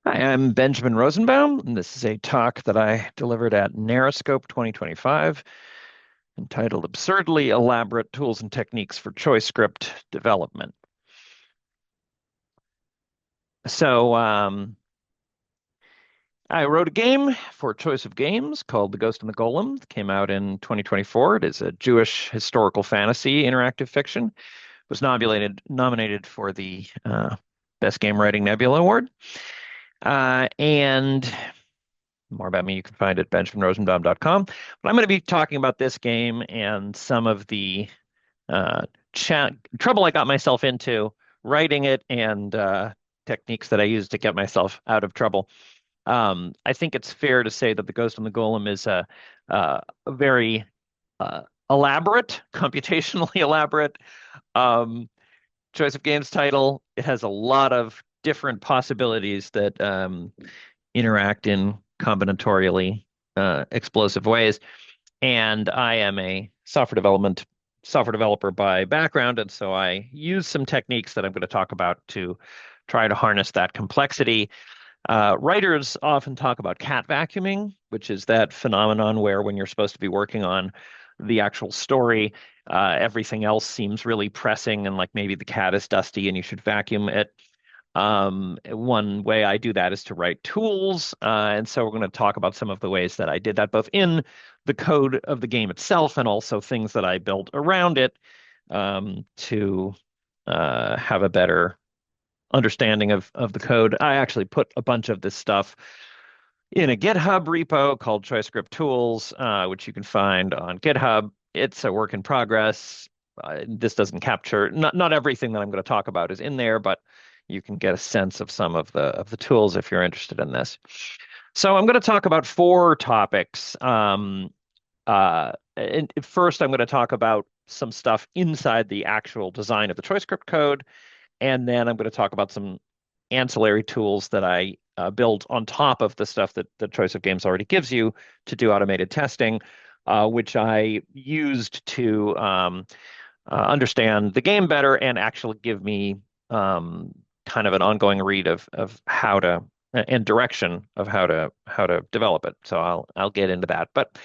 Hi, I'm Benjamin Rosenbaum, and this is a talk that I delivered at NarraScope 2025 entitled Absurdly Elaborate Tools and Techniques for ChoiceScript Development. So, I wrote a game for Choice of Games called The Ghost and the Golem. It came out in 2024. It is a Jewish historical fantasy interactive fiction. It was nominated for the Best Game Writing Nebula Award. And more about me, you can find at benjaminrosenbaum.com. But I'm going to be talking about this game and some of the uh, trouble I got myself into writing it and techniques that I used to get myself out of trouble. I think it's fair to say that The Ghost and the Golem is a very elaborate, computationally elaborate um, choice of games title. It has a lot of different possibilities that interact in combinatorially explosive ways. And I am a software developer by background, and so I use some techniques that I'm going to talk about to try to harness that complexity. Writers often talk about cat vacuuming, which is that phenomenon where when you're supposed to be working on the actual story, everything else seems really pressing and like maybe the cat is dusty and you should vacuum it. One way I do that is to write tools. And so we're going to talk about some of the ways that I did that, both in the code of the game itself and also things that I built around it to have a better understanding of the code. I actually put a bunch of this stuff in a GitHub repo called ChoiceScript Tools, which you can find on GitHub. It's a work in progress. This doesn't capture not everything that I'm going to talk about is in there, but you can get a sense of some of the tools if you're interested in this. So I'm going to talk about four topics. And first, I'm going to talk about some stuff inside the actual design of the ChoiceScript code, and then I'm going to talk about some ancillary tools that I built on top of the stuff that the Choice of Games already gives you to do automated testing, which I used to understand the game better and actually give me kind of an ongoing read of how to and direction of how to develop it. So I'll get into that. But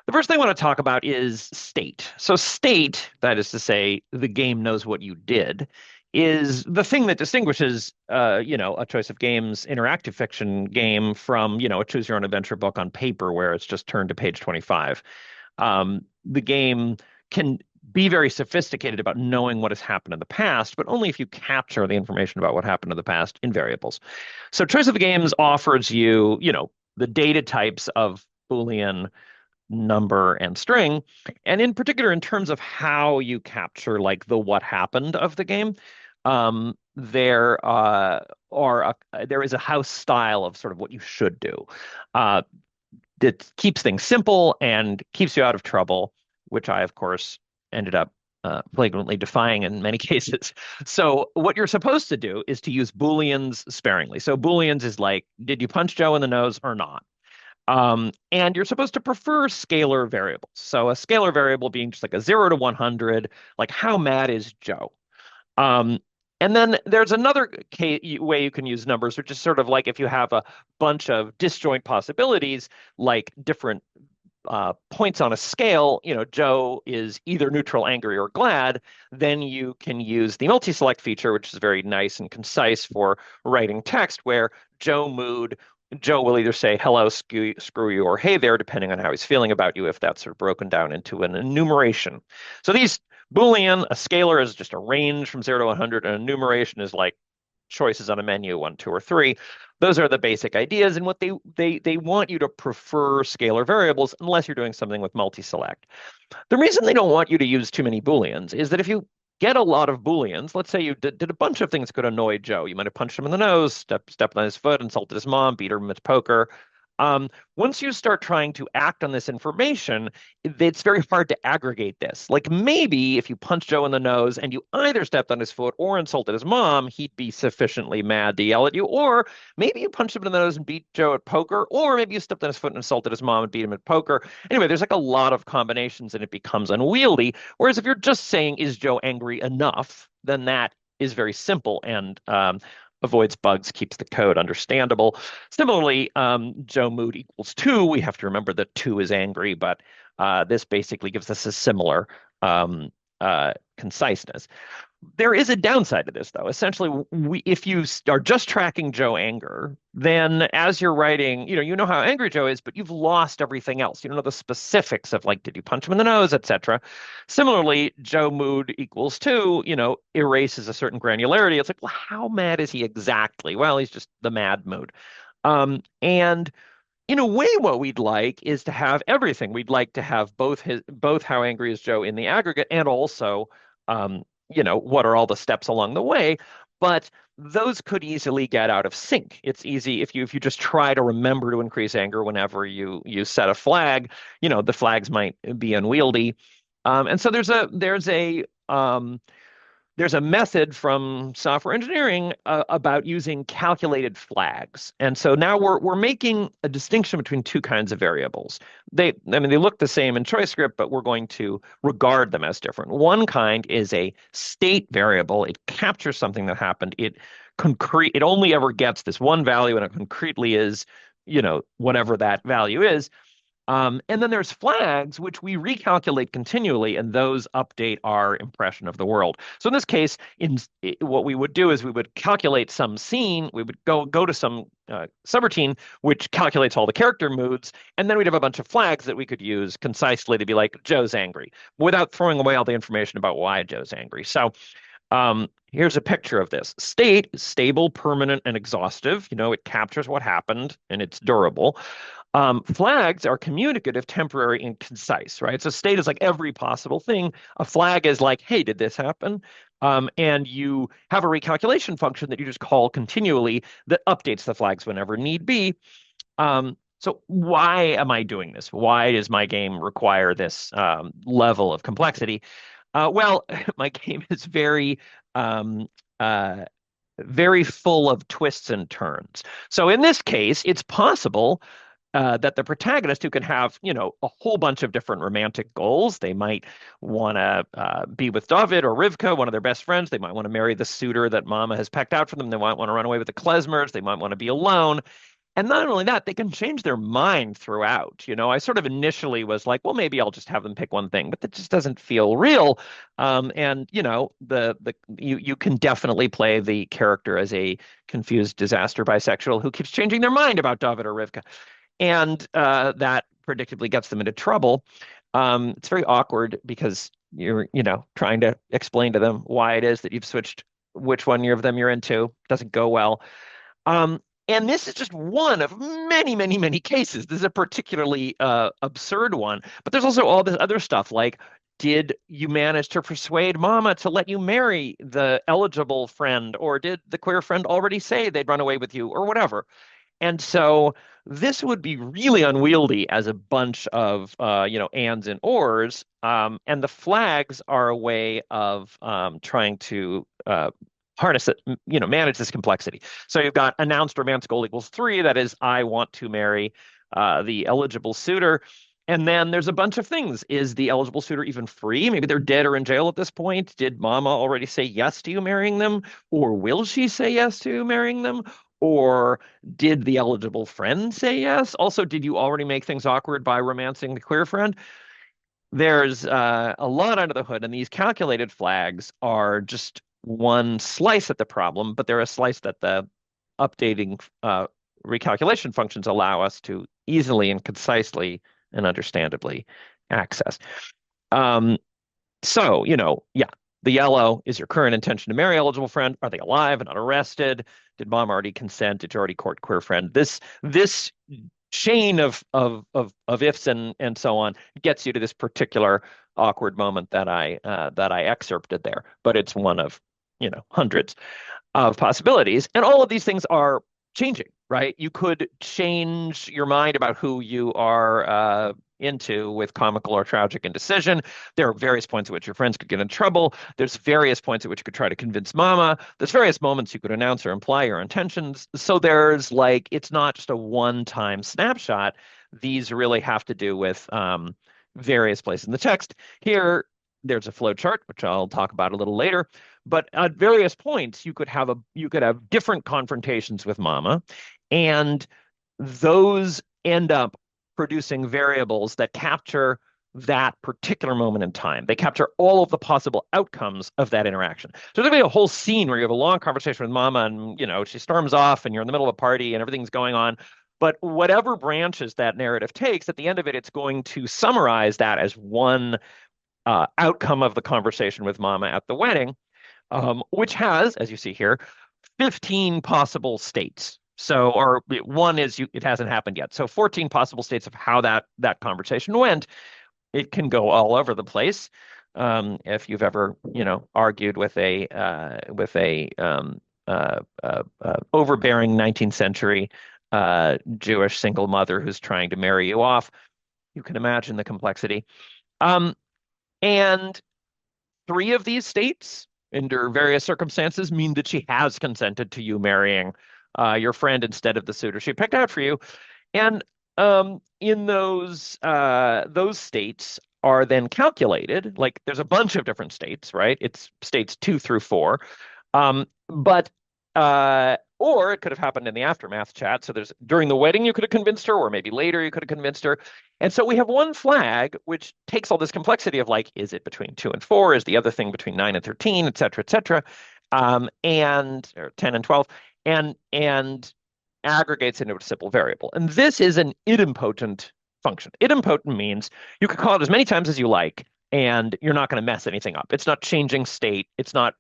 the first thing I want to talk about is state. So state, that is to say, the game knows what you did, is the thing that distinguishes, a Choice of Games interactive fiction game from, a choose your own adventure book on paper where it's just turned to page 25. The game can be very sophisticated about knowing what has happened in the past, but only if you capture the information about what happened in the past in variables. So Choice of Games offers you, the data types of Boolean, number, and string. And in particular, in terms of how you capture like the what happened of the game, there is a house style of sort of what you should do. Uh, that keeps things simple and keeps you out of trouble, which I, of course, ended up flagrantly defying in many cases. So what you're supposed to do is to use Booleans sparingly. So Booleans is like, did you punch Joe in the nose or not? And you're supposed to prefer scalar variables. So a scalar variable being just like a 0 to 100, like how mad is Joe? Um, and then there's another way you can use numbers, which is sort of like if you have a bunch of disjoint possibilities, like different points on a scale, Joe is either neutral, angry, or glad, then you can use the multi-select feature, which is very nice and concise for writing text, where Joe will either say hello, screw you, or hey there, depending on how he's feeling about you, if that's sort of broken down into an enumeration. So these Boolean, a scalar is just a range from 0 to 100, and enumeration is like choices on a menu, 1, 2, or 3. Those are the basic ideas. And what they want you to prefer scalar variables unless you're doing something with multi-select. The reason they don't want you to use too many Booleans is that if you get a lot of Booleans, let's say you did a bunch of things that could annoy Joe. You might have punched him in the nose, stepped on his foot, insulted his mom, beat him at poker. Once you start trying to act on this information, it's very hard to aggregate this. Like maybe if you punch Joe in the nose and you either stepped on his foot or insulted his mom, he'd be sufficiently mad to yell at you. Or maybe you punched him in the nose and beat Joe at poker, or maybe you stepped on his foot and insulted his mom and beat him at poker. Anyway, there's like a lot of combinations and it becomes unwieldy. Whereas if you're just saying, is Joe angry enough, then that is very simple and avoids bugs, keeps the code understandable. Similarly, Joe mood equals 2. We have to remember that 2 is angry, but this basically gives us a similar conciseness. There is a downside to this, though. Essentially, if you are just tracking Joe anger, then as you're writing, you know how angry Joe is, but you've lost everything else. You don't know the specifics of like, did you punch him in the nose, etc. Similarly, Joe mood equals 2, erases a certain granularity. It's like, well, how mad is he exactly? Well, he's just the mad mood. And in a way, what we'd like is to have everything. We'd like to have both how angry is Joe in the aggregate and also, what are all the steps along the way. But those could easily get out of sync. It's easy if you just try to remember to increase anger whenever you set a flag, the flags might be unwieldy. And so there's a method from software engineering about using calculated flags. And so now we're making a distinction between two kinds of variables. They look the same in ChoiceScript, but we're going to regard them as different. One kind is a state variable. It captures something that happened. It only ever gets this one value, and it concretely is, whatever that value is. And then there's flags, which we recalculate continually, and those update our impression of the world. So in this case, what we would do is we would calculate some scene. We would go to some subroutine, which calculates all the character moods, and then we'd have a bunch of flags that we could use concisely to be like, Joe's angry, without throwing away all the information about why Joe's angry. So here's a picture of this. State is stable, permanent, and exhaustive. It captures what happened, and it's durable. Flags are communicative, temporary, and concise, right? So state is like every possible thing. A flag is like, hey, did this happen? And you have a recalculation function that you just call continually that updates the flags whenever need be. So why am I doing this? Why does my game require this level of complexity? Well, my game is very full of twists and turns. So in this case, it's possible that the protagonist, who can have, a whole bunch of different romantic goals. They might want to be with David or Rivka, one of their best friends. They might want to marry the suitor that Mama has pecked out for them. They might want to run away with the klezmers. They might want to be alone. And not only that, they can change their mind throughout. I sort of initially was like, well, maybe I'll just have them pick one thing, but that just doesn't feel real. And you can definitely play the character as a confused disaster bisexual who keeps changing their mind about David or Rivka. And that predictably gets them into trouble. It's very awkward because you're, trying to explain to them why it is that you've switched which one of them you're into. Doesn't go well. And this is just one of many, many, many cases. This is a particularly absurd one. But there's also all this other stuff like, did you manage to persuade Mama to let you marry the eligible friend? Or did the queer friend already say they'd run away with you or whatever? And so this would be really unwieldy as a bunch of, ands and ors. And the flags are a way of trying to harness it, manage this complexity. So you've got announced romance goal equals 3. That is, I want to marry the eligible suitor. And then there's a bunch of things. Is the eligible suitor even free? Maybe they're dead or in jail at this point. Did Mama already say yes to you marrying them? Or will she say yes to marrying them? Or did the eligible friend say yes? Also, did you already make things awkward by romancing the queer friend? There's a lot under the hood, and these calculated flags are just one slice at the problem, but they're a slice that the updating recalculation functions allow us to easily and concisely and understandably access. So, the yellow is your current intention to marry eligible friend. Are they alive and not arrested? Did Mom already consent? Did you already court queer friend? This chain of ifs and so on gets you to this particular awkward moment that I excerpted there. But it's one of hundreds of possibilities, and all of these things are changing, right? You could change your mind about who you are into with comical or tragic indecision. There are various points at which your friends could get in trouble. There's various points at which you could try to convince Mama. There's various moments you could announce or imply your intentions. So there's it's not just a one-time snapshot. These really have to do with various places in the text. Here, there's a flow chart, which I'll talk about a little later. But at various points, you could have different confrontations with mama, and those end up producing variables that capture that particular moment in time. They capture all of the possible outcomes of that interaction. So there's gonna be a whole scene where you have a long conversation with mama and she storms off and you're in the middle of a party and everything's going on. But whatever branches that narrative takes, at the end of it, it's going to summarize that as one outcome of the conversation with mama at the wedding, which has, as you see here, 15 possible states. So, or one is it hasn't happened yet. So 14 possible states of how that conversation went. It can go all over the place. If you've ever, argued with a overbearing 19th century Jewish single mother who's trying to marry you off, you can imagine the complexity. Um, and three of these states, under various circumstances, mean that she has consented to you marrying your friend instead of the suitor she picked out for you. And in those states are then calculated. Like there's a bunch of different states, right? It's states 2 through 4. But or it could have happened in the aftermath chat. So there's during the wedding you could have convinced her, or maybe later you could have convinced her. And so we have one flag which takes all this complexity of like, is it between 2 and 4? Is the other thing between 9 and 13, et cetera, et cetera, and or 10 and 12, and aggregates into a simple variable. And this is an idempotent function. Idempotent means you can call it as many times as you like, and you're not going to mess anything up. It's not changing state. It's not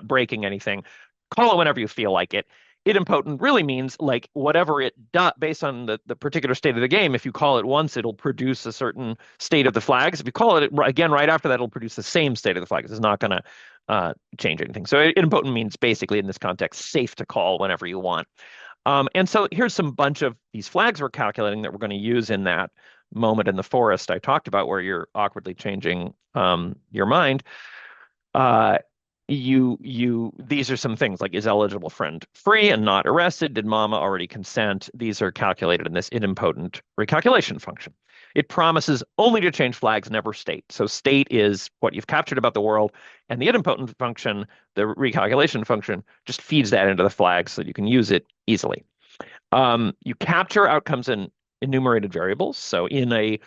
breaking anything. Call it whenever you feel like it. Idempotent really means like whatever it does based on the particular state of the game. If you call it once, it'll produce a certain state of the flags. If you call it again right after that, it'll produce the same state of the flags. It's not going to change anything. So idempotent means basically in this context, safe to call whenever you want. And so here's some bunch of these flags we're calculating that we're going to use in that moment in the forest I talked about where you're awkwardly changing your mind. Uh, these are some things like, is eligible friend free and not arrested? Did mama already consent? These are calculated in this idempotent recalculation function. It promises only to change flags, never state. So state is what you've captured about the world, and the idempotent function, the recalculation function, just feeds that into the flag so that you can use it easily. You capture outcomes in enumerated variables. So in a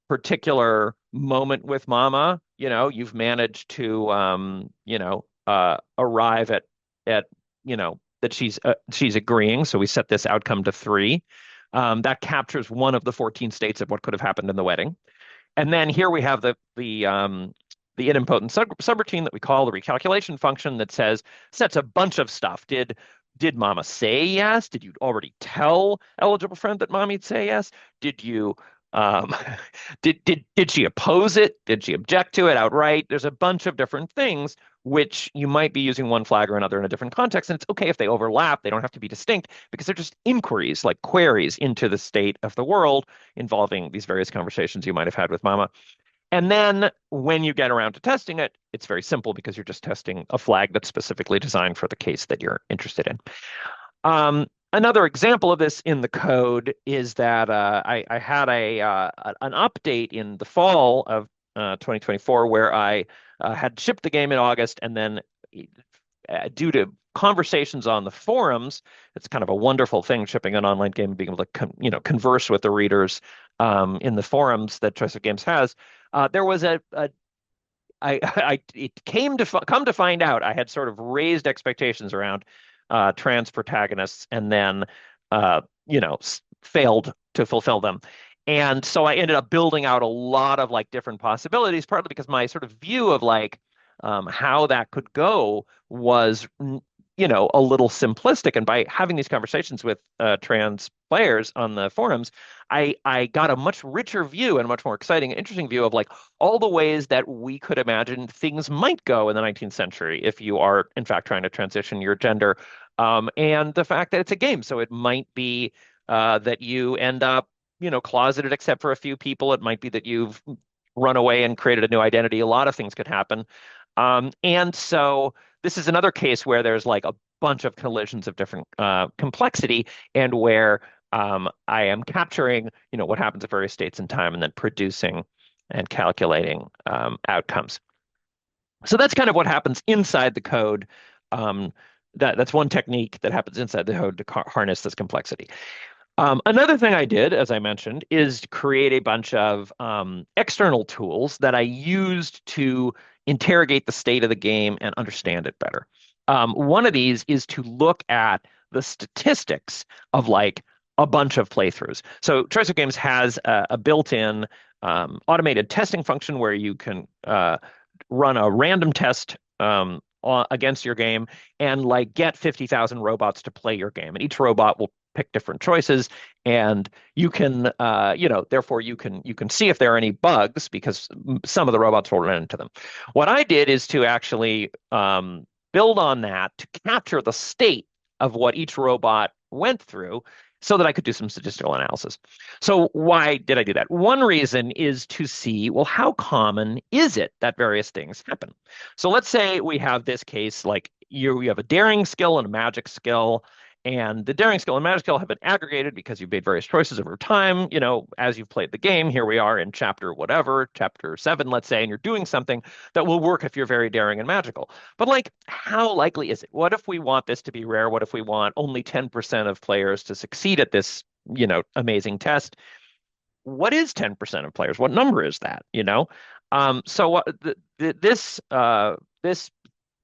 particular moment with mama, you've managed to, arrive at, that she's agreeing. So we set this outcome to 3. That captures one of the 14 states of what could have happened in the wedding. And then here we have the idempotent subroutine that we call the recalculation function that sets a bunch of stuff. Did mama say yes? Did you already tell eligible friend that mommy'd say yes? Did you um, did she oppose it? Did she object to it outright? There's a bunch of different things which you might be using one flag or another in a different context, and it's okay if they overlap. They don't have to be distinct because they're just inquiries, like queries into the state of the world involving these various conversations you might have had with mama. And then when you get around to testing it, it's very simple because you're just testing a flag that's specifically designed for the case that you're interested in. Another example of this in the code is that I had an update in the fall of 2024 where I had shipped the game in August, and then due to conversations on the forums, it's kind of a wonderful thing shipping an online game and being able to converse with the readers in the forums that Choice of Games has. There was it come to find out I had sort of raised expectations around trans protagonists and then failed to fulfill them. And so I ended up building out a lot of like different possibilities, partly because my sort of view of like how that could go was a little simplistic. And by having these conversations with trans players on the forums, I got a much richer view and a much more exciting and interesting view of like all the ways that we could imagine things might go in the 19th century if you are in fact trying to transition your gender, and the fact that it's a game, so it might be that you end up closeted except for a few people. It might be that you've run away and created a new identity. A lot of things could happen. And so this is another case where there's like a bunch of collisions of different complexity, and where I am capturing, what happens at various states in time and then producing and calculating outcomes. So that's kind of what happens inside the code. Um, that's one technique that happens inside the code to harness this complexity. Another thing I did, as I mentioned, is create a bunch of external tools that I used to interrogate the state of the game and understand it better. One of these is to look at the statistics of like a bunch of playthroughs. So Choice of Games has a built-in automated testing function where you can run a random test against your game and like get 50,000 robots to play your game. And each robot will pick different choices, and you can therefore you can see if there are any bugs because some of the robots will run into them. What I did is to actually build on that to capture the state of what each robot went through so that I could do some statistical analysis. So why did I do that? One reason is to see, well, how common is it that various things happen? So let's say we have this case like you have a daring skill and a magic skill, and the daring skill and magic skill have been aggregated because you've made various choices over time, as you've played the game. Here we are in chapter whatever, chapter 7, let's say, and you're doing something that will work if you're very daring and magical. But like, how likely is it? What if we want this to be rare? What if we want only 10% of players to succeed at this, amazing test? What is 10% of players? What number is that? So this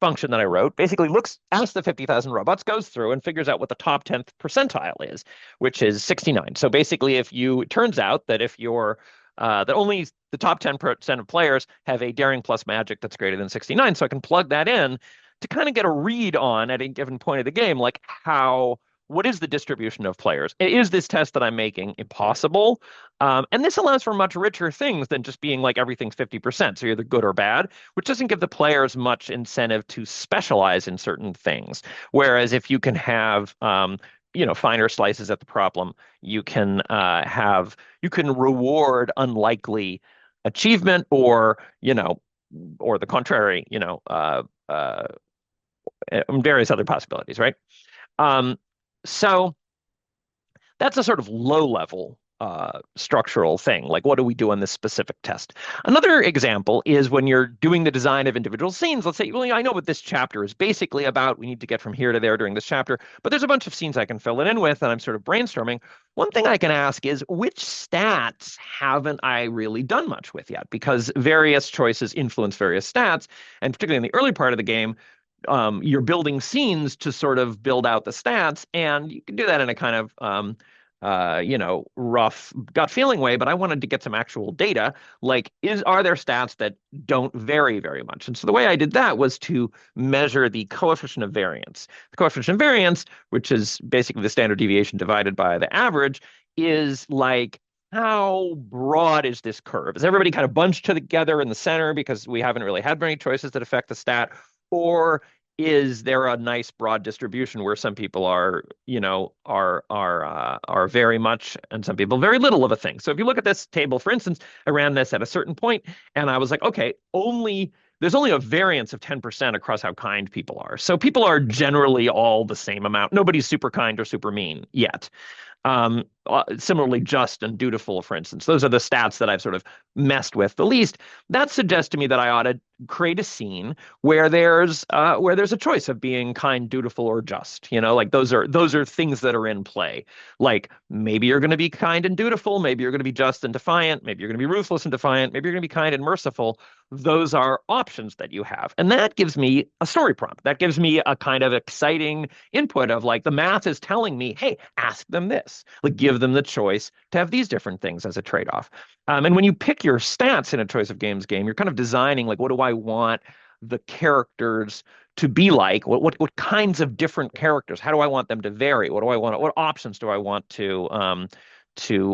function that I wrote basically asks the 50,000 robots, goes through and figures out what the top 10th percentile is, which is 69. So basically, it turns out that if you're that only the top 10% of players have a daring plus magic that's greater than 69. So I can plug that in to kind of get a read on at a given point of the game, like what is the distribution of players? Is this test that I'm making impossible? And this allows for much richer things than just being like everything's 50%. So you're either good or bad, which doesn't give the players much incentive to specialize in certain things. Whereas if you can have, finer slices at the problem, you can reward unlikely achievement or the contrary, various other possibilities, right? Um, so that's a sort of low level structural thing. Like, what do we do on this specific test? Another example is when you're doing the design of individual scenes. Let's say, well, I know what this chapter is basically about. We need to get from here to there during this chapter, but there's a bunch of scenes I can fill it in with, and I'm sort of brainstorming. One thing I can ask is which stats haven't I really done much with yet? Because various choices influence various stats, and particularly in the early part of the game, you're building scenes to sort of build out the stats, and you can do that in a kind of rough gut feeling way. But I wanted to get some actual data. Like, are there stats that don't vary very much? And so the way I did that was to measure the coefficient of variance. The coefficient of variance, which is basically the standard deviation divided by the average, is like, how broad is this curve? Is everybody kind of bunched together in the center because we haven't really had very choices that affect the stat? Or is there a nice broad distribution where some people are very much and some people very little of a thing? So if you look at this table, for instance, I ran this at a certain point and I was like, okay, there's only a variance of 10% across how kind people are. So people are generally all the same amount. Nobody's super kind or super mean yet. Similarly, just and dutiful, for instance, those are the stats that I've sort of messed with the least. That suggests to me that I ought to create a scene where there's a choice of being kind, dutiful, or just. Like those are things that are in play. Like maybe you're going to be kind and dutiful, maybe you're going to be just and defiant, maybe you're going to be ruthless and defiant, maybe you're going to be kind and merciful. Those are options that you have, and that gives me a story prompt. That gives me a kind of exciting input of like the math is telling me, hey, ask them this. Like give them the choice to have these different things as a trade-off. And when you pick your stats in a Choice of Games game, you're kind of designing like, what do I want the characters to be like? What kinds of different characters? How do I want them to vary? What options do I want to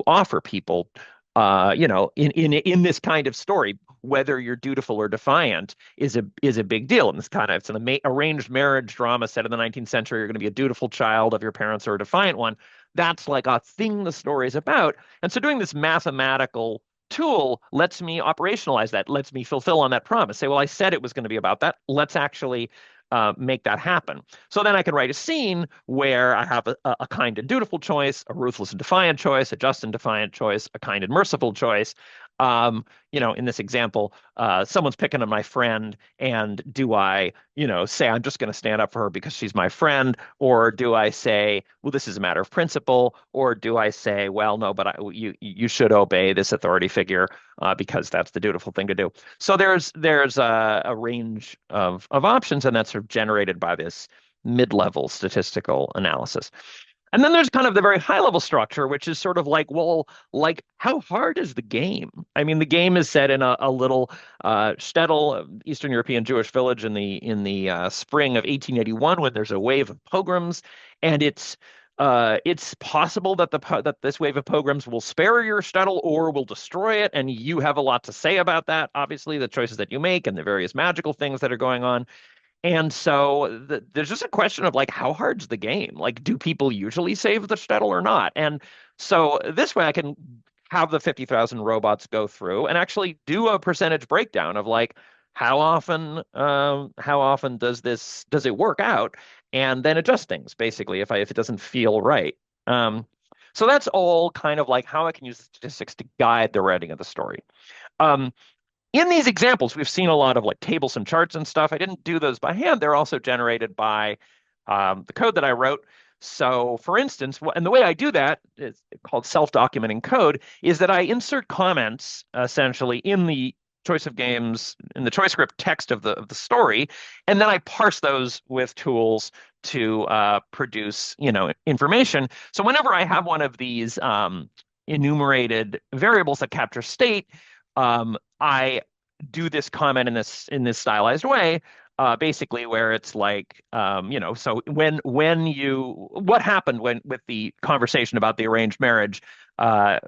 offer people? In this kind of story, whether you're dutiful or defiant is a big deal. And it's an arranged marriage drama set in the 19th century. You're going to be a dutiful child of your parents or a defiant one. That's like a thing the story is about. And so doing this mathematical tool lets me operationalize that, lets me fulfill on that promise. Say, well, I said it was going to be about that. Let's actually make that happen. So then I can write a scene where I have a kind and dutiful choice, a ruthless and defiant choice, a just and defiant choice, a kind and merciful choice. In this example, someone's picking on my friend, and do I, say I'm just going to stand up for her because she's my friend, or do I say, well, this is a matter of principle, or do I say, well, no, but you should obey this authority figure because that's the dutiful thing to do. So there's a range of options, and that's sort of generated by this mid-level statistical analysis. And then there's kind of the very high level structure, which is sort of like, well, like how hard is the game? I mean, the game is set in a little shtetl, Eastern European Jewish village in the spring of 1881 when there's a wave of pogroms, and it's possible that that this wave of pogroms will spare your shtetl or will destroy it, and you have a lot to say about that. Obviously, the choices that you make and the various magical things that are going on. And so there's just a question of like, how hard's the game? Like, do people usually save the shtetl or not? And so this way I can have the 50,000 robots go through and actually do a percentage breakdown of like, how often does it work out? And then adjust things basically if it doesn't feel right. So that's all kind of like how I can use statistics to guide the writing of the story. Um, in these examples, we've seen a lot of like tables and charts and stuff. I didn't do those by hand. They're also generated by the code that I wrote. So for instance, and the way I do that is called self-documenting code, is that I insert comments essentially in the choice of games, in the ChoiceScript text of the story, and then I parse those with tools to produce, information. So whenever I have one of these enumerated variables that capture state, I do this comment in this stylized way, basically where it's like, so what happened when with the conversation about the arranged marriage, uh,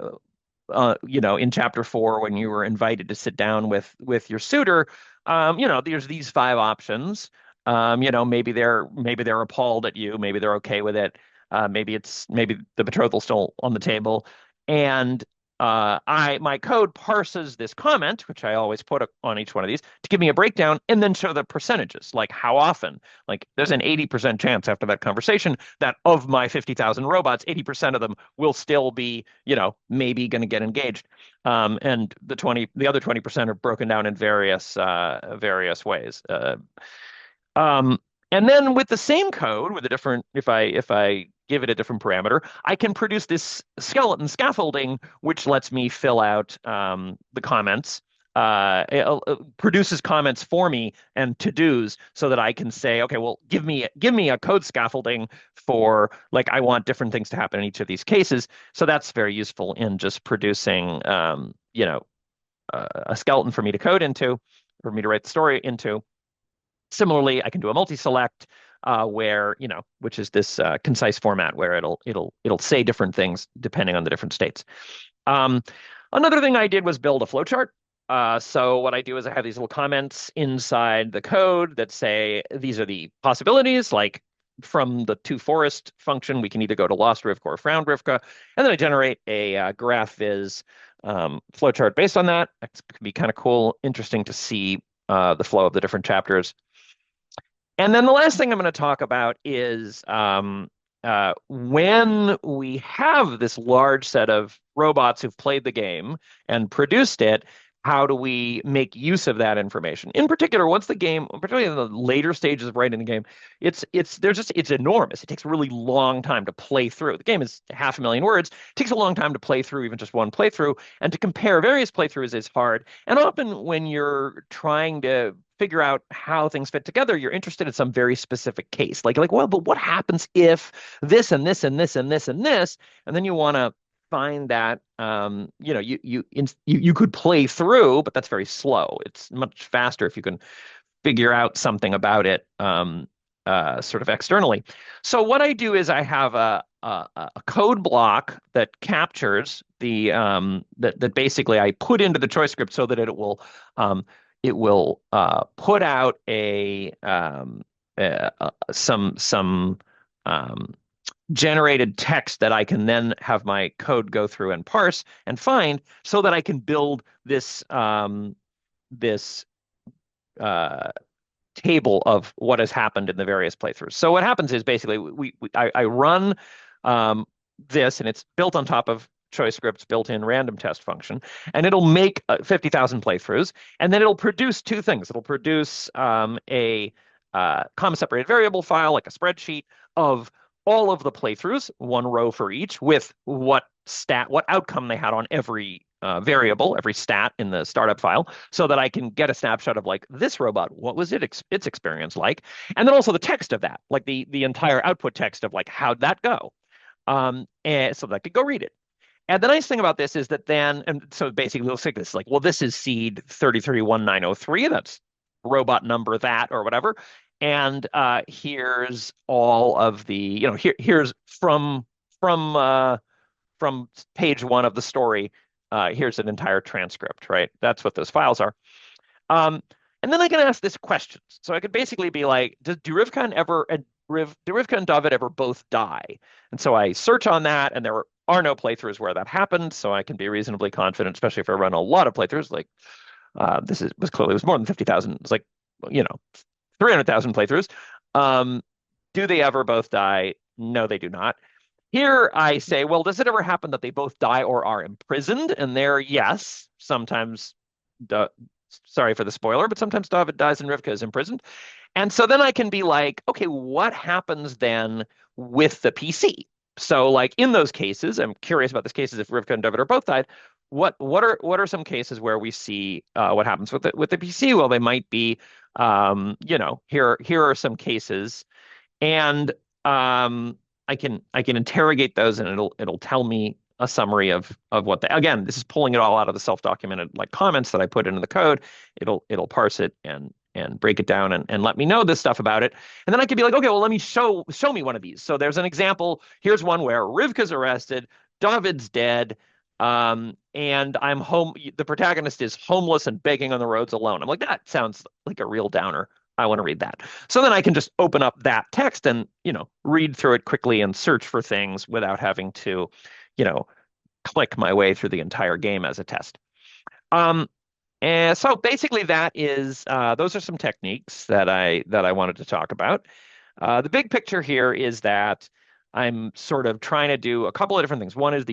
in chapter 4 when you were invited to sit down with your suitor, there's these 5 options. Maybe they're appalled at you, maybe they're okay with it, maybe the betrophal's still on the table, and my code parses this comment, which I always put on each one of these, to give me a breakdown and then show the percentages, like how often. Like there's an 80% chance after that conversation that of my 50,000 robots, 80% of them will still be, maybe going to get engaged. And the other 20% are broken down in various ways. Um, and then with the same code, with a different, if I give it a different parameter, I can produce this skeleton scaffolding, which lets me fill out the comments. It produces comments for me and to-dos so that I can say, okay, well, give me a code scaffolding for like I want different things to happen in each of these cases. So that's very useful in just producing, a skeleton for me to code into, for me to write the story into. Similarly, I can do a multi-select where, which is this concise format where it'll say different things depending on the different states. Um, Another thing I did was build a flowchart. So what I do is I have these little comments inside the code that say these are the possibilities, like from the toForest function, we can either go to lost Rivka or found Rivka, and then I generate a graph viz flowchart based on that. It can be kind of cool, interesting to see the flow of the different chapters. And then the last thing I'm going to talk about is when we have this large set of robots who've played the game and produced it, how do we make use of that information? In particular, once the game, particularly in the later stages of writing the game, it's enormous. It takes a really long time to play through. The game is 500,000 words. It takes a long time to play through, even just one playthrough, and to compare various playthroughs is hard. And often when you're trying to figure out how things fit together, you're interested in some very specific case. Well, but what happens if this and this and this and this and this? And then you want to find that you could play through, but that's very slow. It's much faster if you can figure out something about it sort of externally. So what I do is I have a code block that captures the that basically I put into the ChoiceScript so that it will put out some generated text that I can then have my code go through and parse and find, so that I can build this table of what has happened in the various playthroughs. So what happens is basically I run this, and it's built on top of ChoiceScript's built-in random test function, and it'll make 50,000 playthroughs, and then it'll produce two things. It'll produce a comma-separated variable file, like a spreadsheet, of all of the playthroughs, one row for each, with what outcome they had on every variable, every stat in the startup file, so that I can get a snapshot of like this robot, what was its experience like, and then also the text of that, like the entire output text of like how'd that go, and so that I could go read it. And the nice thing about this is that then, and so basically we'll say this, like, well, this is seed 331903, that's robot number that or whatever. And here's all of the, here's from page one of the story. Here's an entire transcript, right? That's what those files are. Um, and then I can ask this question. So I could basically be like, do Rivka and David ever both die? And so I search on that, and there are no playthroughs where that happened. So I can be reasonably confident, especially if I run a lot of playthroughs. Like was more than 50,000. It's like 300,000 playthroughs. Do they ever both die? No, they do not. Here I say, well, does it ever happen that they both die or are imprisoned? And there, yes, sometimes, sorry for the spoiler, but sometimes David dies and Rivka is imprisoned. And so then I can be like, okay, what happens then with the PC? So like in those cases, I'm curious about these cases if Rivka and David are both died. What are some cases where we see what happens with the PC? Well, they might be, here are some cases, and I can interrogate those, and it'll tell me a summary of what again, this is pulling it all out of the self-documented like comments that I put into the code. It'll parse it and break it down and let me know this stuff about it. And then I could be like, okay, well, let me show me one of these. So there's an example. Here's one where Rivka's arrested, David's dead, and I'm home. The protagonist is homeless and begging on the roads alone. I'm like, that sounds like a real downer. I want to read that. So then I can just open up that text and, read through it quickly and search for things without having to, click my way through the entire game as a test. And so basically that is, those are some techniques that I wanted to talk about. The big picture here is that I'm sort of trying to do a couple of different things. One is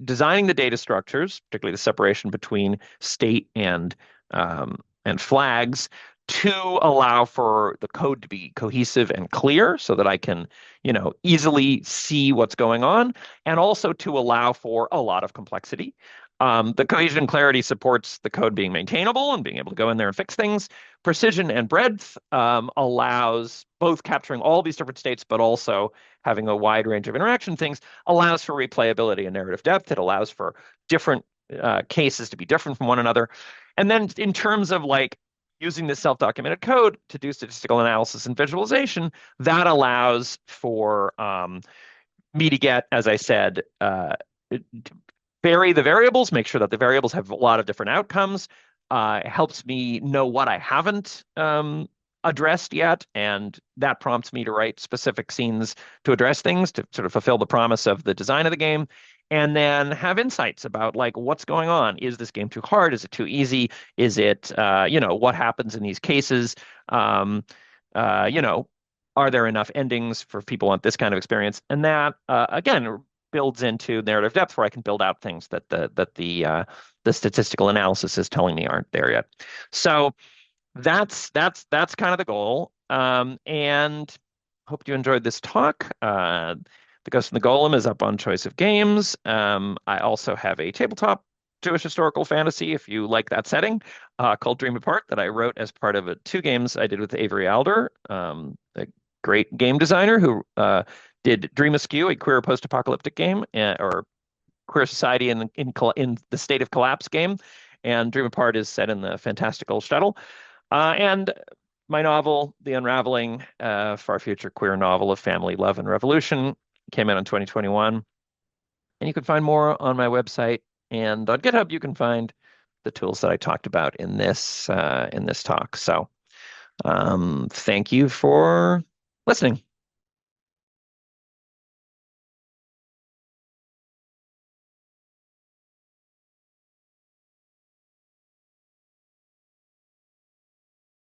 designing the data structures, particularly the separation between state and flags, to allow for the code to be cohesive and clear so that I can, easily see what's going on, and also to allow for a lot of complexity. The cohesion and clarity supports the code being maintainable and being able to go in there and fix things. Precision and breadth allows both capturing all these different states, but also having a wide range of interaction things, allows for replayability and narrative depth. It allows for different cases to be different from one another. And then in terms of like using this self-documented code to do statistical analysis and visualization, that allows for me to get, as I said, vary the variables, make sure that the variables have a lot of different outcomes. It helps me know what I haven't addressed yet, and that prompts me to write specific scenes to address things, to sort of fulfill the promise of the design of the game, and then have insights about like what's going on. Is this game too hard? Is it too easy? Is it, what happens in these cases? Are there enough endings for people who want this kind of experience? And that, again, builds into narrative depth where I can build out things that the statistical analysis is telling me aren't there yet. So that's kind of the goal. And hope you enjoyed this talk. The Ghost and the Golem is up on Choice of Games. I also have a tabletop Jewish historical fantasy, if you like that setting, called Dream Apart, that I wrote as part of 2 games I did with Avery Alder, a great game designer who did Dream Askew, a queer post-apocalyptic game, or queer society in the state of collapse game. And Dream Apart is set in the fantastical shtetl. And my novel, The Unraveling, Far Future Queer Novel of Family, Love, and Revolution, came out in 2021. And you can find more on my website. And on GitHub, you can find the tools that I talked about in this talk. So thank you for listening.